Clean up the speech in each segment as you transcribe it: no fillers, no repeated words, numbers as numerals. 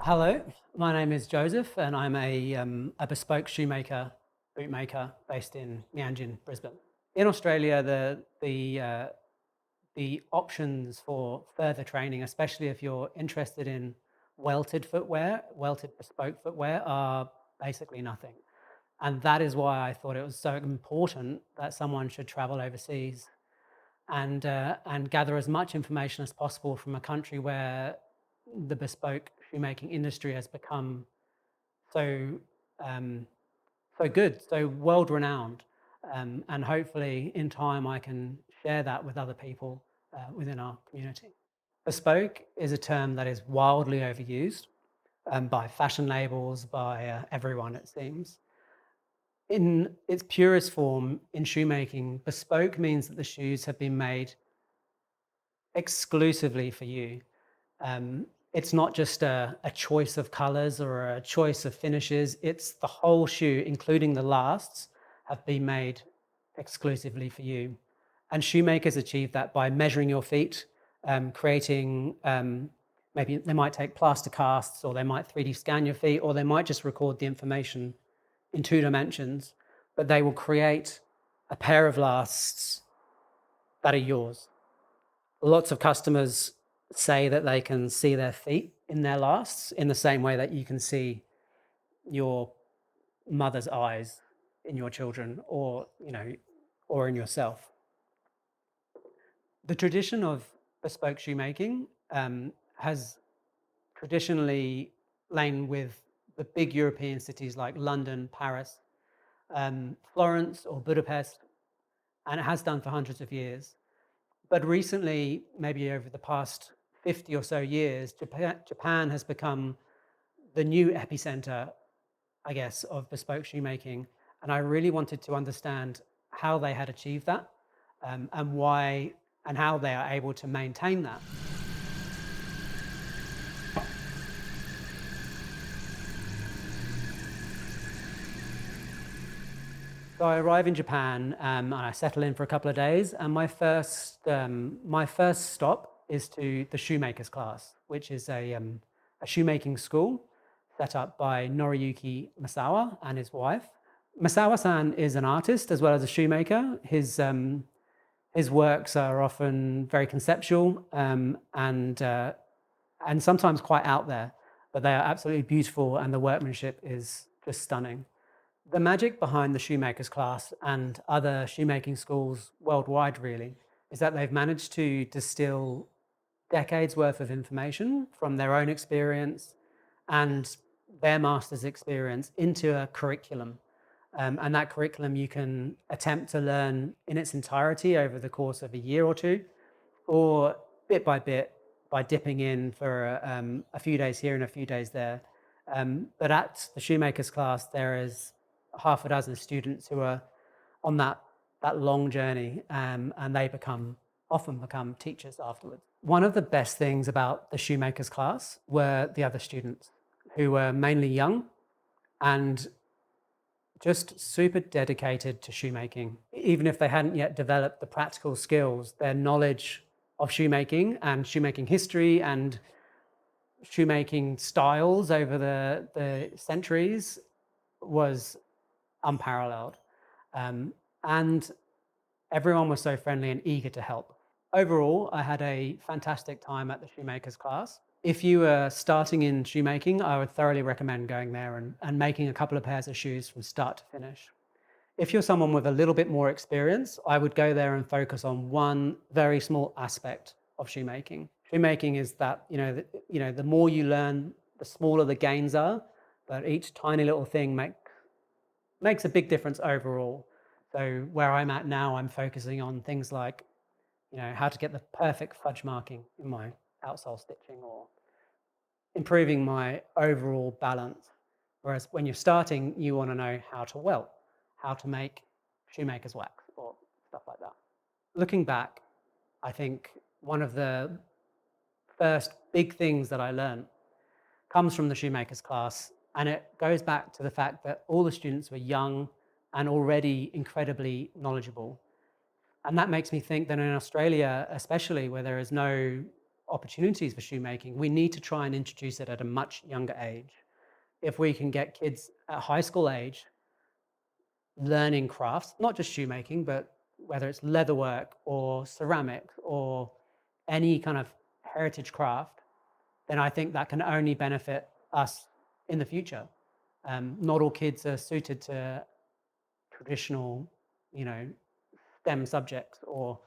Hello, my name is Joseph, and I'm a bespoke shoemaker, bootmaker based in Mianjin, Brisbane. In Australia, the options for further training, especially if you're interested in welted footwear, welted bespoke footwear, are basically nothing. And that is why I thought it was so important that someone should travel overseas and gather as much information as possible from a country where the bespoke shoemaking industry has become so um, so good, so world renowned, and hopefully in time I can share that with other people within our community. Bespoke is a term that is wildly overused by fashion labels, by everyone it seems. In its purest form, in shoemaking, bespoke means that the shoes have been made exclusively for you. It's not just a choice of colors or a choice of finishes. It's the whole shoe, including the lasts, have been made exclusively for you. And shoemakers achieve that by measuring your feet, creating, maybe they might take plaster casts, or they might 3D scan your feet, or they might just record the information in 2 dimensions, but they will create a pair of lasts that are yours. Lots of customers say that they can see their feet in their lasts in the same way that you can see your mother's eyes in your children, or or in yourself. The tradition of bespoke shoemaking has traditionally lain with the big European cities like London, Paris, Florence, or Budapest, and it has done for hundreds of years. But recently, maybe over the past 50 or so years, Japan has become the new epicenter, I guess, of bespoke shoemaking. And I really wanted to understand how they had achieved that, and why and how they are able to maintain that. So I arrive in Japan, and I settle in for a couple of days. And my first stop is to the shoemakers class, which is a shoemaking school set up by Noriyuki Masawa and his wife. Masawa-san is an artist as well as a shoemaker. His works are often very conceptual, and sometimes quite out there, but they are absolutely beautiful, and the workmanship is just stunning. The magic behind the shoemakers class and other shoemaking schools worldwide really is that they've managed to distill decades worth of information from their own experience and their master's experience into a curriculum. And that curriculum you can attempt to learn in its entirety over the course of a year or two, or bit by bit by dipping in for a few days here and a few days there. But at the shoemakers class, there is half a dozen students who are on that long journey, and they often become teachers afterwards. One of the best things about the shoemakers class were the other students, who were mainly young and just super dedicated to shoemaking. Even if they hadn't yet developed the practical skills, their knowledge of shoemaking and shoemaking history and shoemaking styles over the centuries was unparalleled. And everyone was so friendly and eager to help. Overall, I had a fantastic time at the shoemakers class. If you are starting in shoemaking, I would thoroughly recommend going there and making a couple of pairs of shoes from start to finish. If you're someone with a little bit more experience, I would go there and focus on one very small aspect of shoemaking. Shoemaking is that, the more you learn, the smaller the gains are, but each tiny little thing makes a big difference overall. So where I'm at now, I'm focusing on things like, how to get the perfect fudge marking in my outsole stitching, or improving my overall balance. Whereas when you're starting, you want to know how to welt, how to make shoemaker's wax, or stuff like that. Looking back, I think one of the first big things that I learned comes from the shoemakers class, and it goes back to the fact that all the students were young and already incredibly knowledgeable. And that makes me think that in Australia, especially where there is no opportunities for shoemaking, we need to try and introduce it at a much younger age. If we can get kids at high school age learning crafts, not just shoemaking, but whether it's leatherwork or ceramics or any kind of heritage craft, then I think that can only benefit us in the future. Not all kids are suited to traditional, you know, STEM subjects or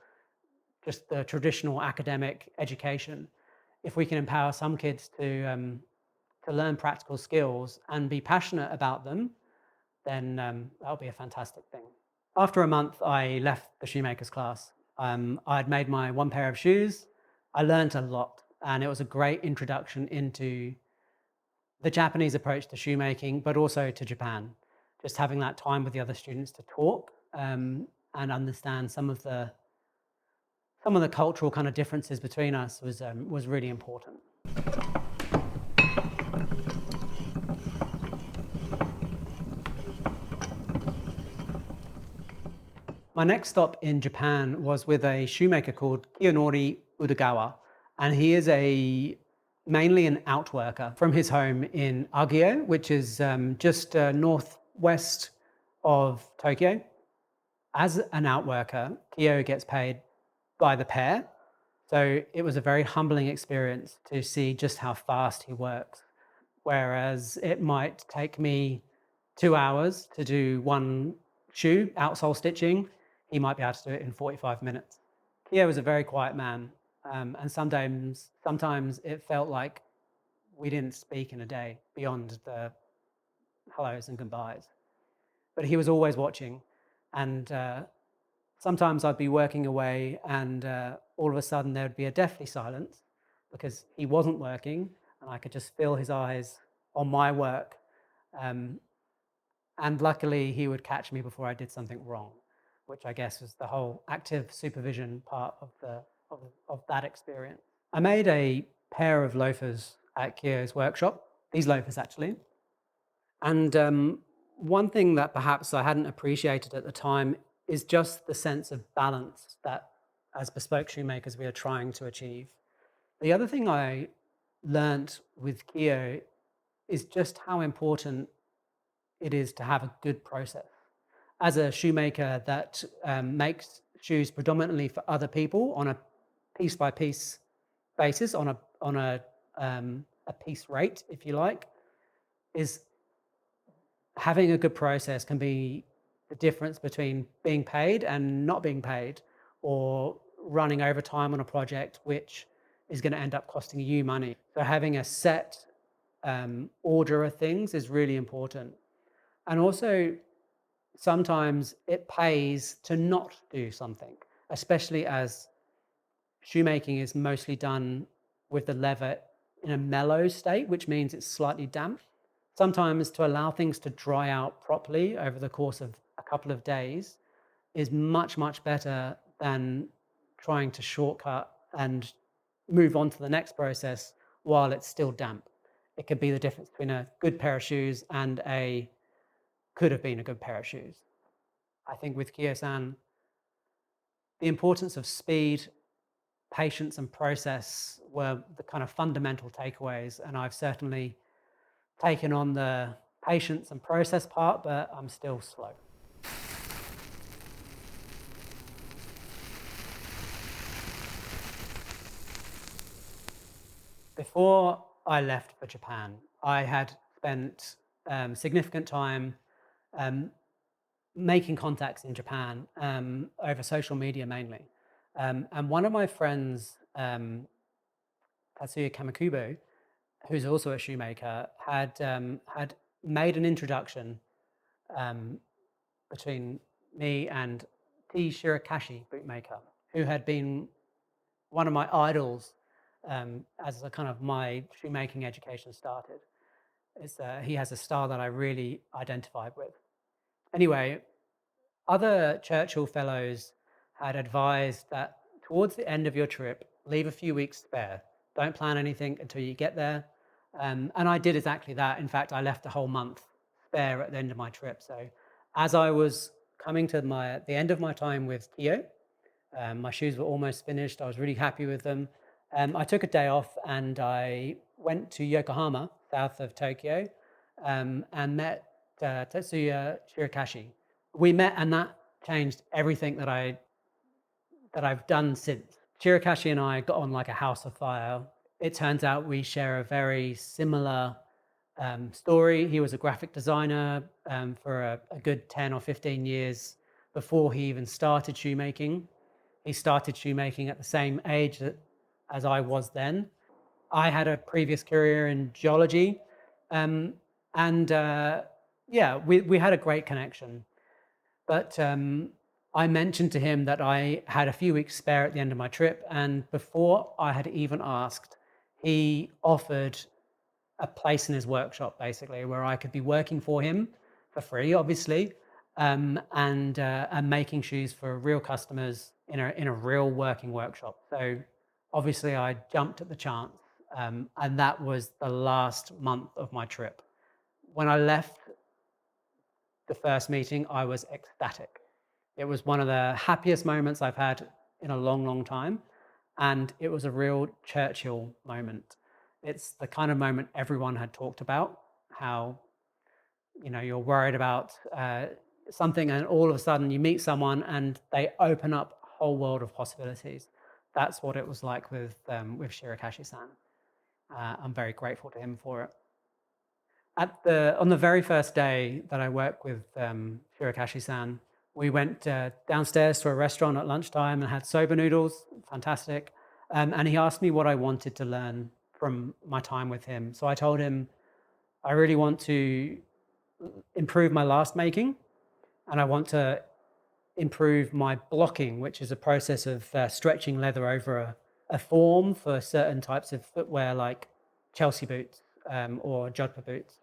just the traditional academic education. If we can empower some kids to learn practical skills and be passionate about them, then that'll be a fantastic thing. After a month, I left the shoemakers class. I'd made my one pair of shoes. I learned a lot, and it was a great introduction into the Japanese approach to shoemaking, but also to Japan. Just having that time with the other students to talk and understand some of the cultural kind of differences between us was really important. My next stop in Japan was with a shoemaker called Kiyonori Udagawa, and he is mainly an outworker from his home in Ageo, which is just northwest of Tokyo. As an outworker, Kiyo gets paid by the pair, so it was a very humbling experience to see just how fast he works. Whereas it might take me 2 hours to do one shoe outsole stitching, he might be able to do it in 45 minutes. Kiyo was a very quiet man, and sometimes it felt like we didn't speak in a day beyond the hellos and goodbyes. But he was always watching, and sometimes I'd be working away, and all of a sudden there'd be a deathly silence because he wasn't working, and I could just feel his eyes on my work. Um, and luckily, he would catch me before I did something wrong, which I guess was the whole active supervision part of that experience. I made a pair of loafers at Kiyo's workshop, these loafers actually. And one thing that perhaps I hadn't appreciated at the time is just the sense of balance that as bespoke shoemakers we are trying to achieve. The other thing I learnt with Kiyo is just how important it is to have a good process. As a shoemaker that makes shoes predominantly for other people on a piece by piece basis, on a piece rate, if you like, is having a good process can be the difference between being paid and not being paid, or running overtime on a project which is going to end up costing you money. So having a set order of things is really important. And also, sometimes it pays to not do something, especially as shoemaking is mostly done with the leather in a mellow state, which means it's slightly damp. Sometimes to allow things to dry out properly over the course of a couple of days is much, much better than trying to shortcut and move on to the next process while it's still damp. It could be the difference between a good pair of shoes and a could have been a good pair of shoes. I think with Kiyo-san, the importance of speed, patience, and process were the kind of fundamental takeaways. And I've certainly taken on the patience and process part, but I'm still slow. Before I left for Japan, I had spent significant time making contacts in Japan over social media mainly. And one of my friends, Tatsuya Kamikubo, who's also a shoemaker, had made an introduction between me and Shirakashi bootmaker, who had been one of my idols as a kind of my shoemaking education started. He has a style that I really identified with. Anyway, other Churchill Fellows had advised that towards the end of your trip, leave a few weeks spare. Don't plan anything until you get there. And I did exactly that. In fact, I left a whole month spare at the end of my trip. So as I was coming to the end of my time with Kiyo, my shoes were almost finished. I was really happy with them. I took a day off and I went to Yokohama, south of Tokyo, and met Tetsuya Shirakashi. We met, and that changed everything that I've done since. Shirakashi and I got on like a house of fire. It turns out we share a very similar story. He was a graphic designer for a good 10 or 15 years before he even started shoemaking. He started shoemaking at the same age as I was then. I had a previous career in geology, um, and yeah, we had a great connection. But I mentioned to him that I had a few weeks spare at the end of my trip, and before I had even asked, he offered a place in his workshop, basically, where I could be working for him for free, obviously, and making shoes for real customers in a real working workshop. So obviously, I jumped at the chance, and that was the last month of my trip. When I left the first meeting, I was ecstatic. It was one of the happiest moments I've had in a long, long time. And it was a real Churchill moment. It's the kind of moment everyone had talked about, how, you're worried about something and all of a sudden you meet someone and they open up a whole world of possibilities. That's what it was like with Shirakashi-san. I'm very grateful to him for it. On the very first day that I worked with Shirakashi-san, we went downstairs to a restaurant at lunchtime and had soba noodles, fantastic. And he asked me what I wanted to learn from my time with him. So I told him I really want to improve my last making, and I want to improve my blocking, which is a process of stretching leather over a form for certain types of footwear, like Chelsea boots or jodhpur boots.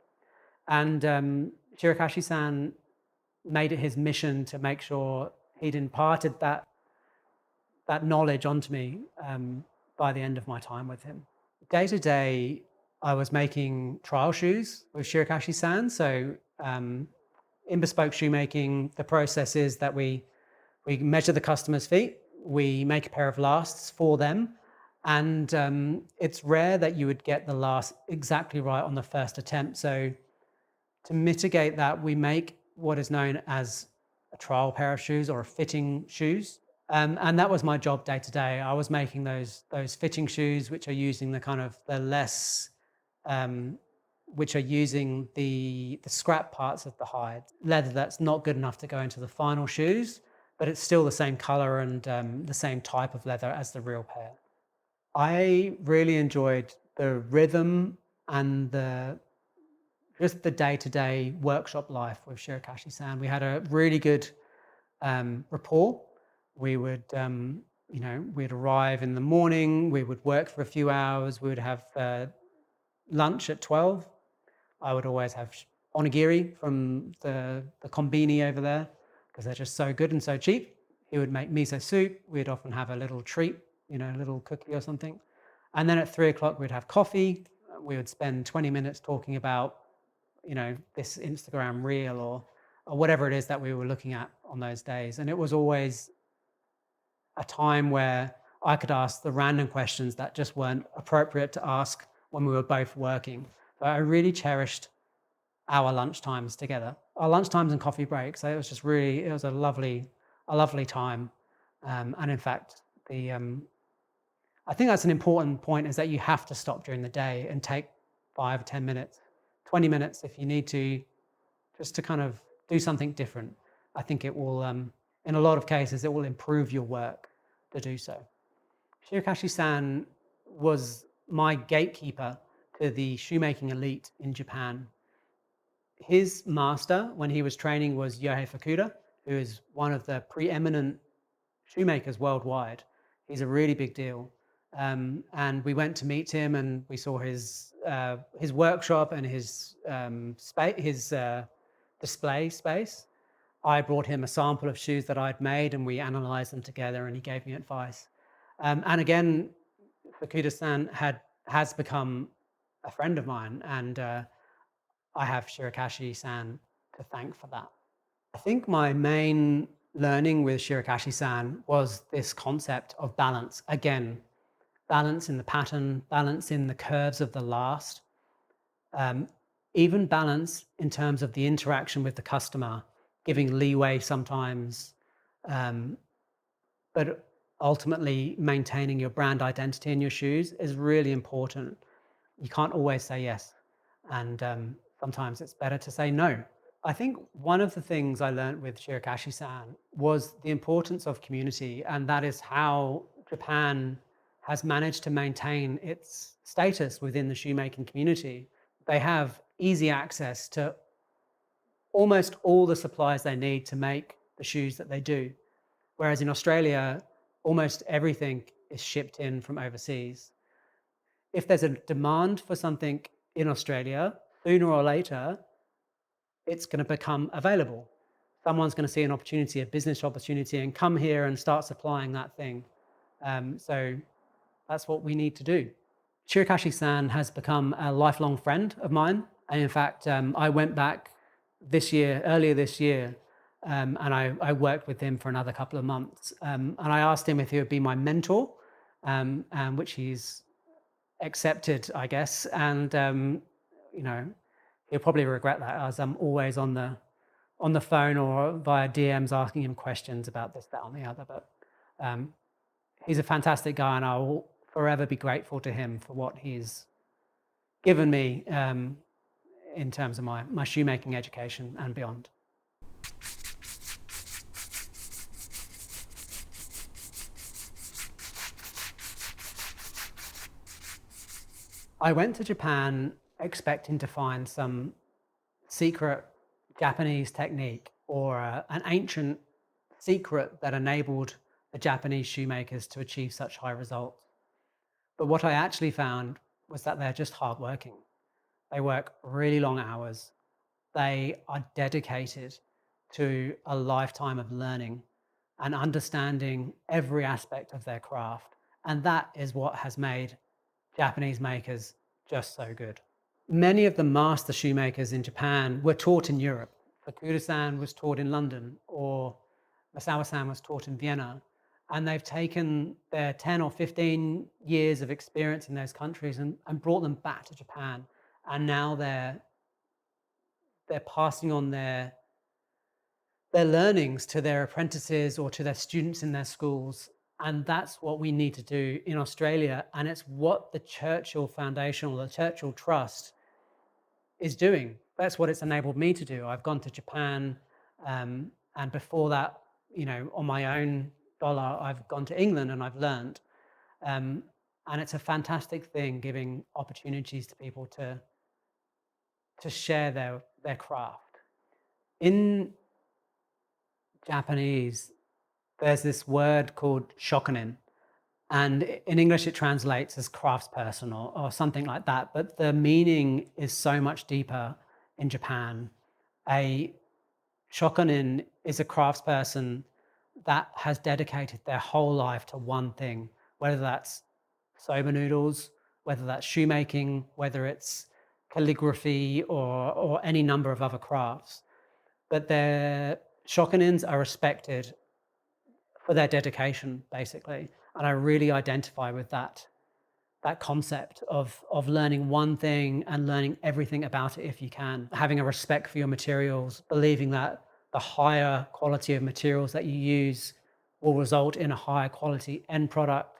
And Shirakashi-san made it his mission to make sure he'd imparted that knowledge onto me by the end of my time with him. Day to day, I was making trial shoes with Shirakashi-san. So in bespoke shoemaking, the process is that we measure the customer's feet, we make a pair of lasts for them, and it's rare that you would get the last exactly right on the first attempt. So to mitigate that, we make what is known as a trial pair of shoes or a fitting shoes. And that was my job day to day. I was making those fitting shoes, which are using the kind of the less, which are using the scrap parts of the hide leather that's not good enough to go into the final shoes, but it's still the same color and the same type of leather as the real pair. I really enjoyed the rhythm and just the day-to-day workshop life with Shirakashi-san. We had a really good rapport. We would, we'd arrive in the morning, we would work for a few hours, we would have lunch at 12. I would always have onigiri from the konbini over there because they're just so good and so cheap. He would make miso soup. We'd often have a little treat, a little cookie or something. And then at 3 o'clock, we'd have coffee. We would spend 20 minutes talking about this Instagram reel or whatever it is that we were looking at on those days. And it was always a time where I could ask the random questions that just weren't appropriate to ask when we were both working. So I really cherished our lunchtimes together, our lunchtimes and coffee breaks. So it was just really, it was a lovely time. And in fact, I think that's an important point, is that you have to stop during the day and take 5 or 10 minutes, 20 minutes if you need to, just to kind of do something different. I think it will, in a lot of cases, it will improve your work to do so. Shirakashi-san was my gatekeeper to the shoemaking elite in Japan. His master, when he was training, was Yohei Fukuda, who is one of the preeminent shoemakers worldwide. He's a really big deal. And we went to meet him, and we saw his workshop and his display space. I brought him a sample of shoes that I'd made, and we analyzed them together, and he gave me advice. And again, Fukuda-san has become a friend of mine, and I have Shirakashi-san to thank for that. I think my main learning with Shirakashi-san was this concept of balance. Again, balance in the pattern, balance in the curves of the last, even balance in terms of the interaction with the customer, giving leeway sometimes, but ultimately maintaining your brand identity in your shoes is really important. You can't always say yes, and sometimes it's better to say no. I think one of the things I learned with Shirakashi-san was the importance of community, and that is how Japan has managed to maintain its status within the shoemaking community. They have easy access to almost all the supplies they need to make the shoes that they do. Whereas in Australia, almost everything is shipped in from overseas. If there's a demand for something in Australia, sooner or later, it's going to become available. Someone's going to see an opportunity, a business opportunity, and come here and start supplying that thing. So that's what we need to do. Shirakashi-san has become a lifelong friend of mine. And in fact, I went back earlier this year, and I worked with him for another couple of months. And I asked him if he would be my mentor, and which he's accepted, I guess. And, he'll probably regret that, as I'm always on the phone or via DMs asking him questions about this, that, and the other. But he's a fantastic guy, and I will forever be grateful to him for what he's given me in terms of my shoemaking education and beyond. I went to Japan expecting to find some secret Japanese technique or an ancient secret that enabled the Japanese shoemakers to achieve such high results. But what I actually found was that they're just hardworking. They work really long hours. They are dedicated to a lifetime of learning and understanding every aspect of their craft. And that is what has made Japanese makers just so good. Many of the master shoemakers in Japan were taught in Europe. Fukuda-san was taught in London, or Masawa-san was taught in Vienna. And they've taken their 10 or 15 years of experience in those countries and brought them back to Japan. And now they're passing on their learnings to their apprentices or to their students in their schools. And that's what we need to do in Australia. And it's what the Churchill Foundation or the Churchill Trust is doing. That's what it's enabled me to do. I've gone to Japan, and before that, on my own dollar, I've gone to England and I've learned. And it's a fantastic thing, giving opportunities to people to share their craft. In Japanese, there's this word called shokunin, and in English it translates as craftsperson or something like that, but the meaning is so much deeper in Japan. A shokunin is a craftsperson that has dedicated their whole life to one thing, whether that's soba noodles, whether that's shoemaking, whether it's calligraphy or any number of other crafts. But their shokunins are respected for their dedication, basically. And I really identify with that concept of learning one thing and learning everything about it if you can. Having a respect for your materials, believing that the higher quality of materials that you use will result in a higher quality end product.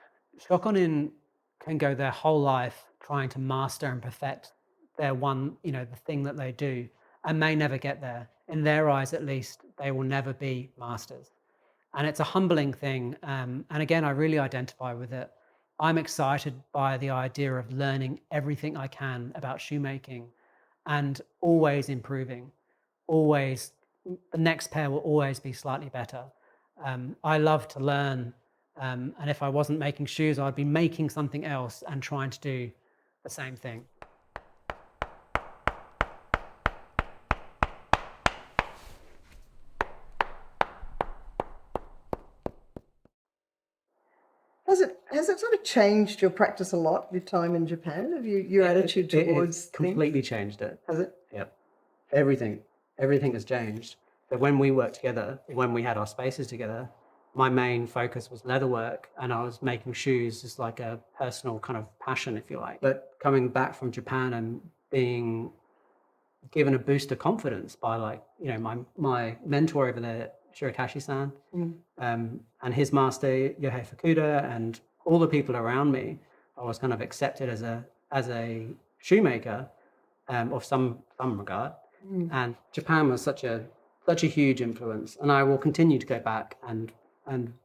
Shokunin can go their whole life trying to master and perfect their one, the thing that they do, and may never get there. In their eyes, at least, they will never be masters. And it's a humbling thing. And again, I really identify with it. I'm excited by the idea of learning everything I can about shoemaking and always improving. Always, the next pair will always be slightly better. I love to learn. And if I wasn't making shoes, I'd be making something else and trying to do the same thing. Has it sort of changed your practice a lot, your time in Japan? Have your attitude towards It's completely changed it. Has it? Yep. Everything has changed. So when we worked together, when we had our spaces together, my main focus was leatherwork, and I was making shoes as like a personal kind of passion, if you like. But coming back from Japan and being given a boost of confidence by like, you know, my mentor over there, Shirakashi-san, and his master, Yohei Fukuda, and all the people around me, I was kind of accepted as a shoemaker of some regard. And Japan was such a huge influence, and I will continue to go back and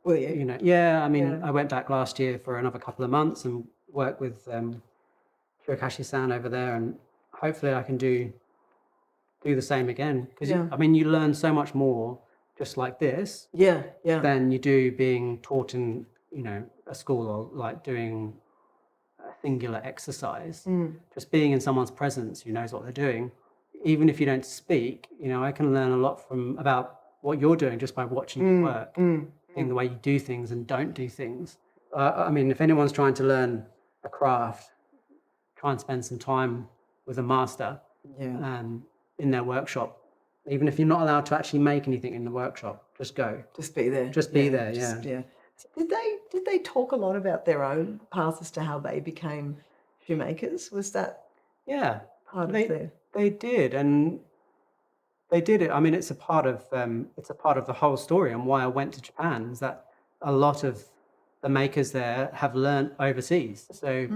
Will you? you know, yeah, I mean, Yeah. I went back last year for another couple of months and worked with Shirakashi-san over there, and hopefully I can do the same again, because Yeah. I mean, you learn so much more just like this Yeah, yeah. than you do being taught in, you know, a school, or like doing a singular exercise. Just being in someone's presence who knows what they're doing, even if you don't speak, you know, I can learn a lot about what you're doing just by watching you work, seeing the way you do things and don't do things. I mean, if anyone's trying to learn a craft, try and spend some time with a master in their workshop. Even if you're not allowed to actually make anything in the workshop, just go. Just be there. Just be there, yeah. Yeah. So did they talk a lot about their own path as to how they became shoemakers? Was that part of their? They did, and they did it. I mean, it's a part of the whole story, and why I went to Japan is that a lot of the makers there have learnt overseas. So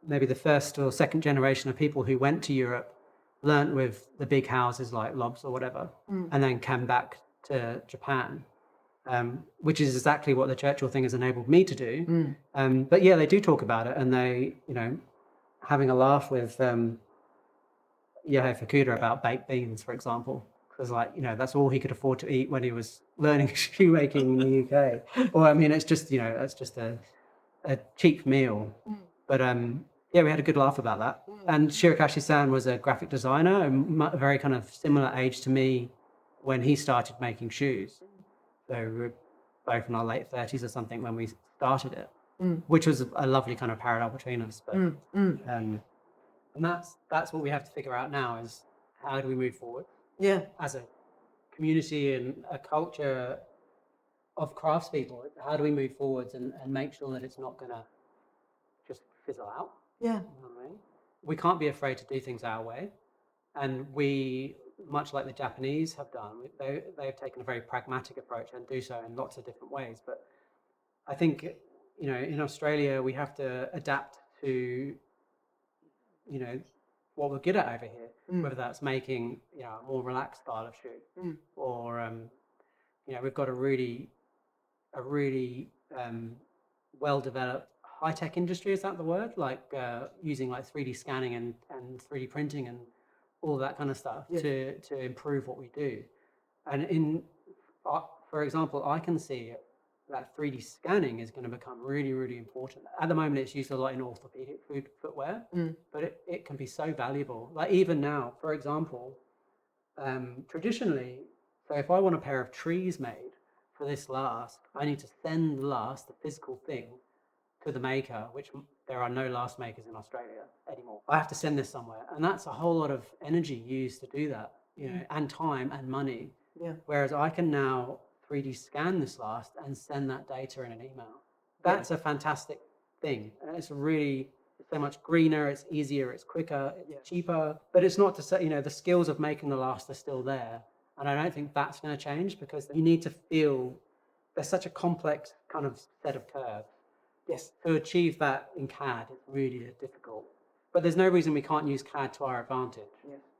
maybe the first or second generation of people who went to Europe learnt with the big houses like Lobs or whatever, and then came back to Japan, which is exactly what the Churchill thing has enabled me to do. But yeah, they do talk about it, and they, you know, having a laugh with Yohei Fukuda about baked beans, for example, because, like, you know, that's all he could afford to eat when he was learning shoemaking in the UK. Or I mean, it's just, you know, that's just a cheap meal. But yeah, we had a good laugh about that. And Shirakashi-san was a graphic designer, a very kind of similar age to me when he started making shoes. So we were both in our late 30s or something when we started it, which was a lovely kind of parallel between us. But and that's what we have to figure out now, is how do we move forward as a community and a culture of craftspeople. How do we move forwards and make sure that it's not going to just fizzle out? Yeah. You know what I mean? We can't be afraid to do things our way. And we, much like the Japanese have done, they've taken a very pragmatic approach and do so in lots of different ways. But I think, you know, in Australia, we have to adapt to, you know, what we're good at over here, whether that's making, you know, a more relaxed style of shoe, or, you know, we've got a really well-developed high-tech industry, is that the word? Like using like 3D scanning and 3D printing and all that kind of stuff to improve what we do. And for example, I can see that 3D scanning is going to become really, really important. At the moment, it's used a lot in orthopedic footwear, but it can be so valuable. Like even now, for example, traditionally, so if I want a pair of trees made for this last, I need to send the last, the physical thing, to the maker, which there are no last makers in Australia anymore. I have to send this somewhere, and that's a whole lot of energy used to do that, you know, and time and money. Yeah. Whereas I can now 3D scan this last and send that data in an email. That's a fantastic thing. And it's so much greener, it's easier, it's quicker, it's cheaper. But it's not to say, you know, the skills of making the last are still there. And I don't think that's going to change, because you need to feel there's such a complex kind of set of curves. Yes. To achieve that in CAD, it's really difficult. But there's no reason we can't use CAD to our advantage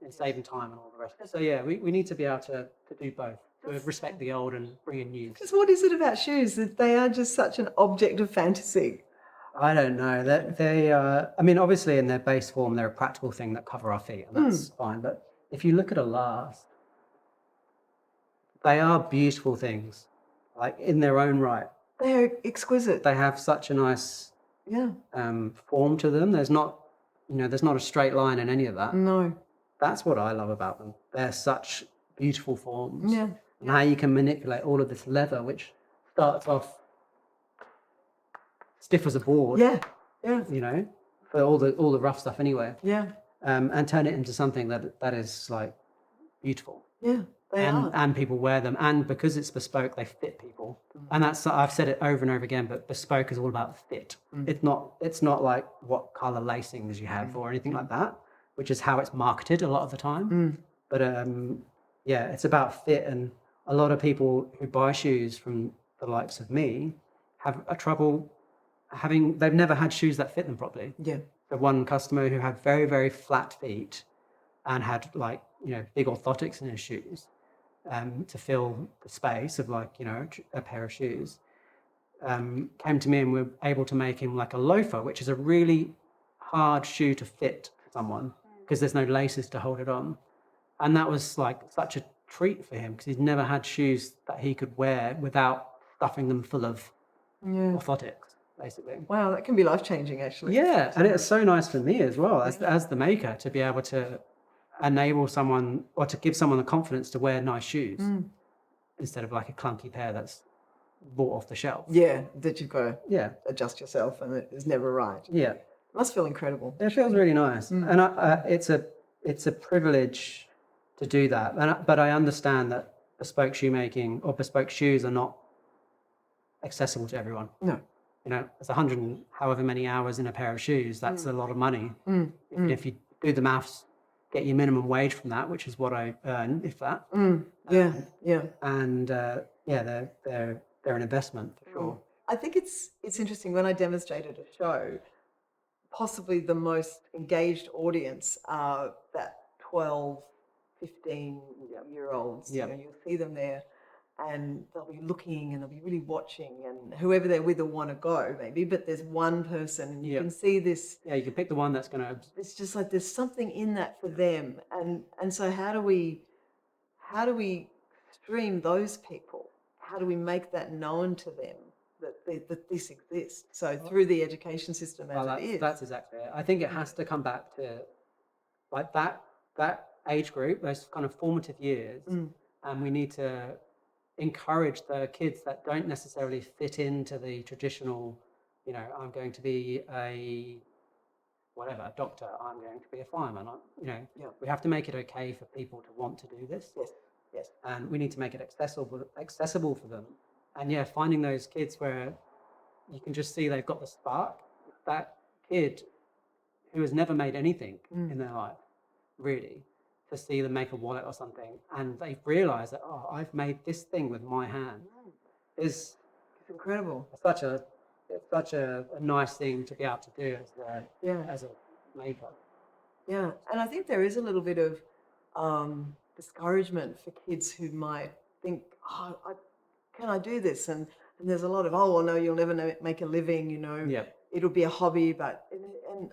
in saving time and all the rest. So yeah, we need to be able to do both, to respect the old and bring in new. Because what is it about shoes that they are just such an object of fantasy? I don't know. They I mean, obviously in their base form, they're a practical thing that cover our feet, and that's fine. But if you look at a last, they are beautiful things, like in their own right. They're exquisite. They have such a nice form to them. There's not a straight line in any of that. No. That's what I love about them. They're such beautiful forms. Yeah. And how you can manipulate all of this leather, which starts off stiff as a board. Yeah. Yeah. You know, for all the rough stuff anyway. Yeah. And turn it into something that is like beautiful. Yeah. and people wear them, and because it's bespoke, they fit people. And that's, I've said it over and over again, but bespoke is all about fit. It's not like what color lacings you have or anything like that, which is how it's marketed a lot of the time. But yeah, it's about fit, and a lot of people who buy shoes from the likes of me have a trouble they've never had shoes that fit them properly. Yeah. The one customer who had very, very flat feet and had like, big orthotics in his shoes, to fill the space of like, a pair of shoes, came to me, and we were able to make him like a loafer, which is a really hard shoe to fit for someone because there's no laces to hold it on. And that was like such a treat for him because he's never had shoes that he could wear without stuffing them full of orthotics, basically. Wow, that can be life-changing, actually. Yeah, and it's so nice for me as well, as the maker, to be able to enable someone, or to give someone the confidence to wear nice shoes instead of like a clunky pair that's bought off the shelf. Yeah, that you've got to adjust yourself, and it is never right. Yeah. It must feel incredible. It feels really nice. And it's a privilege to do that. But I understand that bespoke shoemaking or bespoke shoes are not accessible to everyone. No. It's 100 and however many hours in a pair of shoes. That's a lot of money. If you do the maths, get your minimum wage from that, which is what I earn, if that. Yeah. And they're an investment for sure. I think it's interesting. When I demonstrated a show, possibly the most engaged audience are that 12, 15-year-olds. Yep. You'll see them there, and they'll be looking, and they'll be really watching, and whoever they're with will want to go maybe, but there's one person, and you can see this. Yeah, you can pick the one that's going to. It's just like there's something in that for them, and so how do we stream those people? How do we make that known to them that this exists? So through the education system, as it is. That's exactly it. I think it has to come back to like that age group, those kind of formative years, and we need to encourage the kids that don't necessarily fit into the traditional, I'm going to be a doctor, I'm going to be a fireman. We have to make it okay for people to want to do this. Yes. And we need to make it accessible for them. And finding those kids where you can just see they've got the spark. That kid who has never made anything in their life, really, to see them make a wallet or something, and they realise that, I've made this thing with my hand, it's incredible. It's such a nice thing to be able to do as a maker. Yeah, and I think there is a little bit of discouragement for kids who might think, can I do this? And there's a lot of, well, no, you'll never make a living, it'll be a hobby, but and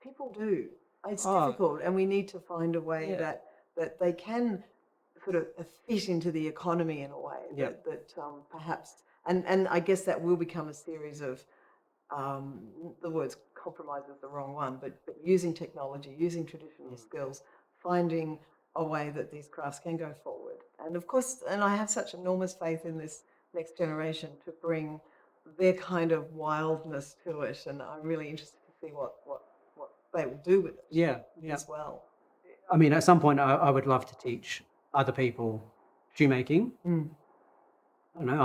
people do. It's difficult, and we need to find a way that they can sort of fit into the economy in a way that perhaps, and I guess that will become a series of, the words compromise is the wrong one, but using technology, using traditional skills, finding a way that these crafts can go forward. And of course, and I have such enormous faith in this next generation to bring their kind of wildness to it, and I'm really interested to see what they will do with it as well. I mean, at some point I would love to teach other people shoemaking. I don't know,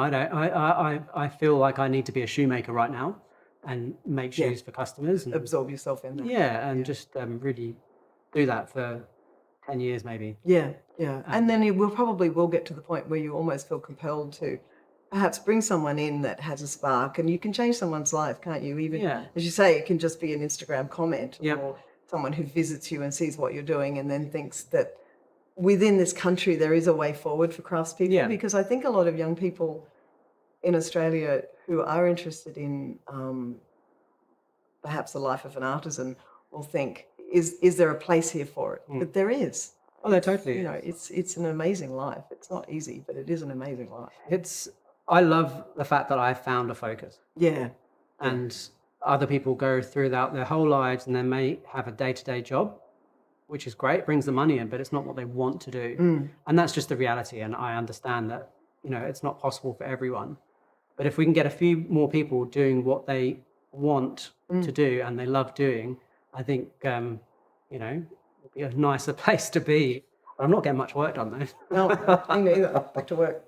I feel like I need to be a shoemaker right now and make shoes for customers. And absorb yourself in that. And just really do that for 10 years maybe. And then it will get to the point where you almost feel compelled to perhaps bring someone in that has a spark, and you can change someone's life, can't you? Even, as you say, it can just be an Instagram comment or someone who visits you and sees what you're doing and then thinks that within this country there is a way forward for craftspeople, because I think a lot of young people in Australia who are interested in perhaps the life of an artisan will think, is there a place here for it? But there is. Oh, there totally is. It's an amazing life. It's not easy, but it is an amazing life. I love the fact that I've found a focus. And other people go throughout their whole lives and they may have a day-to-day job, which is great, brings the money in, but it's not what they want to do. And that's just the reality. And I understand that, it's not possible for everyone. But if we can get a few more people doing what they want to do and they love doing, I think, it'd be a nicer place to be. I'm not getting much work done though. No, me neither. Back to work.